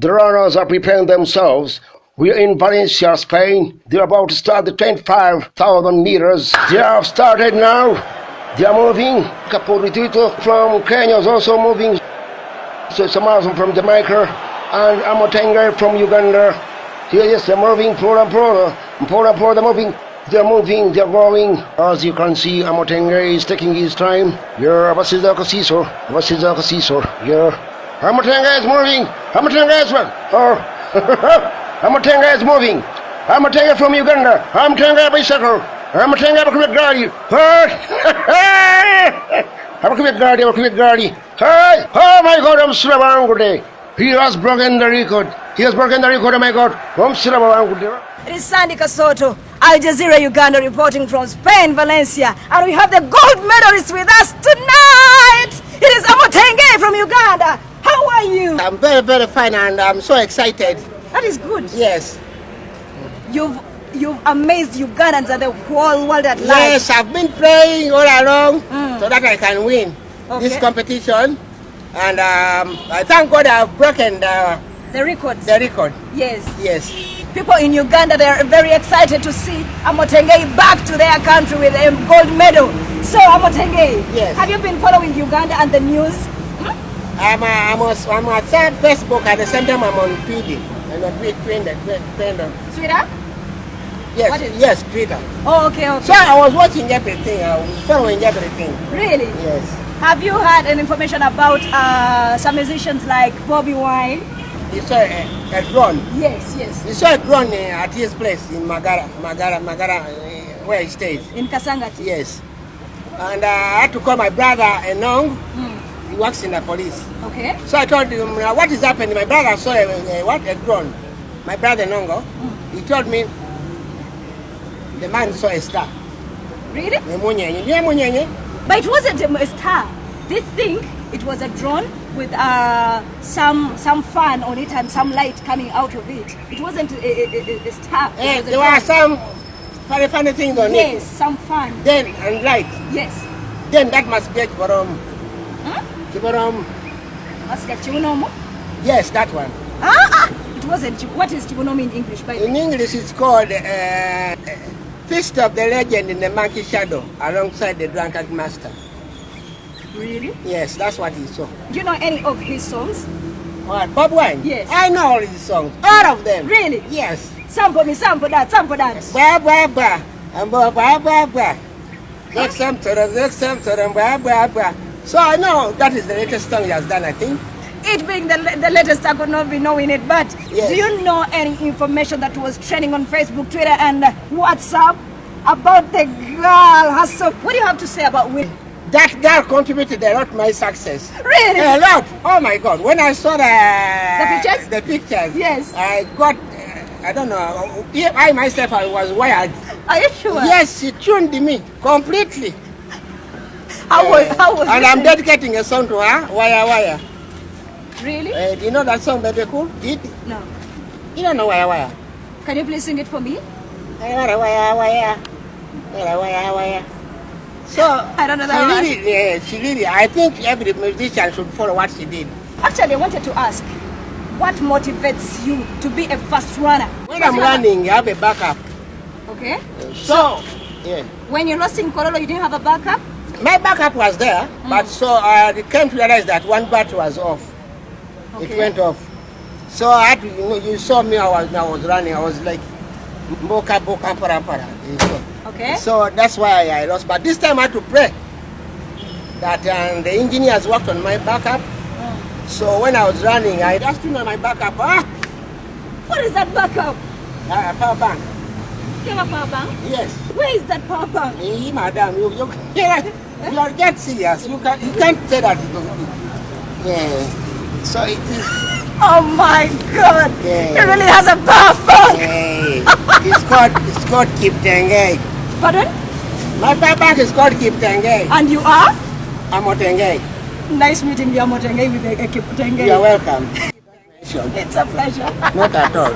The runners are preparing themselves. We are in Valencia, Spain. They're about to start the 25,000 meters. They have started now. They are moving. Capolitito from Kenya is also moving. So Samazon from Jamaica and Amooti from Uganda. Yes, they're moving. They're moving. They're moving, they're going. As you can see, Amooti is taking his time. Yeah, Amooti is moving. Amooti is well. Amooti is moving. Amooti from Uganda. Amooti bicycle. Amooti quick guardi. Quick guardi. Hey! Oh my God, I'm Sulabangude. He has broken the record. Oh my God. I'm Sulabangude. It is Sandy Kasoto, Al Jazeera Uganda, reporting from Spain, Valencia. And we have the gold medalist with us tonight. It is Amooti from Uganda. How are you? I'm very, very fine and I'm so excited. That is good. Yes. You've amazed Ugandans and the whole world at large. Yes, I've been praying all along so that I can win this competition. And I thank God I've broken the record. Yes. Yes. People in Uganda, they are very excited to see Amooti back to their country with a gold medal. So Amooti, yes. Have you been following Uganda and the news? I'm on Facebook at the same time I'm on Twitter. I'm on Twitter. Twitter? Yes, Twitter. Oh, okay. So I was watching everything, I was following everything. Really? Yes. Have you had any information about some musicians like Bobby Wine? You saw a drone? Yes. You saw a drone at his place in Magara, where he stays. In Kasangati? Yes. And I had to call my brother Enong. He works in the police. Okay. So I told him, what is happening? My brother saw a drone. My brother Nongo, he told me the man saw a star. Really? Munyenye. Yeah, Munyenye. But it wasn't a star. They think it was a drone with some fan on it and some light coming out of it. It wasn't a star. There were some very funny things on it. Yes, some fan. Then, and light. Yes. Then that must be Kiborom. Kiborom. Yes, that one. It wasn't. What is Chibunomi in English? In English it's called Feast of the Legend in the Monkey Shadow alongside the Drunkard Master. Really? Yes, that's what he saw. Do you know any of his songs? What, Bob Wine? Yes. I know all his songs. All of them. Really? Yes. Sample me, sample that. Ba ba ba. And ba ba ba ba. Next time to them, ba ba ba. So I know that is the latest song he has done, I think. It being the latest, I could not be knowing it, but yes. Do you know any information that was trending on Facebook, Twitter, and WhatsApp about the girl herself? What do you have to say about Will? That girl contributed a lot to my success. Really? A lot. Oh my God. When I saw the pictures, yes. I got, I don't know, I myself, I was wired. Are you sure? Yes, she tuned me completely. How was and I'm dedicating a song to her, Wire Wire. Really? Do you know that song, Baby Cool? No. You don't know Wire Wire? Can you please sing it for me? Wire Wire Wire. Wire Wire Wire. So, I don't know that she really, I think every musician should follow what she did. Actually, I wanted to ask, what motivates you to be a fast runner? When I'm running, I have a backup. Okay. So, yeah. When you lost in Kololo, you didn't have a backup? My backup was there, but so I came to realize that one battery was off. Okay. It went off. So I had to, you saw me, I was running, I was like, boka, para. Okay. So that's why I lost. But this time I had to pray that the engineers worked on my backup. So when I was running, I just tuned on my backup. What is that backup? Power bank. You have a power bank? Yes. Where is that power bank? Madam, you get serious. You can't say that. Yeah. So it is. Oh my God! Yeah. It really has a power bank. Yeah. It's called Kiptenge. Pardon? My power bank is called Kiptenge. And you are? Amooti. Nice meeting you, Amooti, with the Kiptenge. You are welcome. It's a pleasure. Not at all.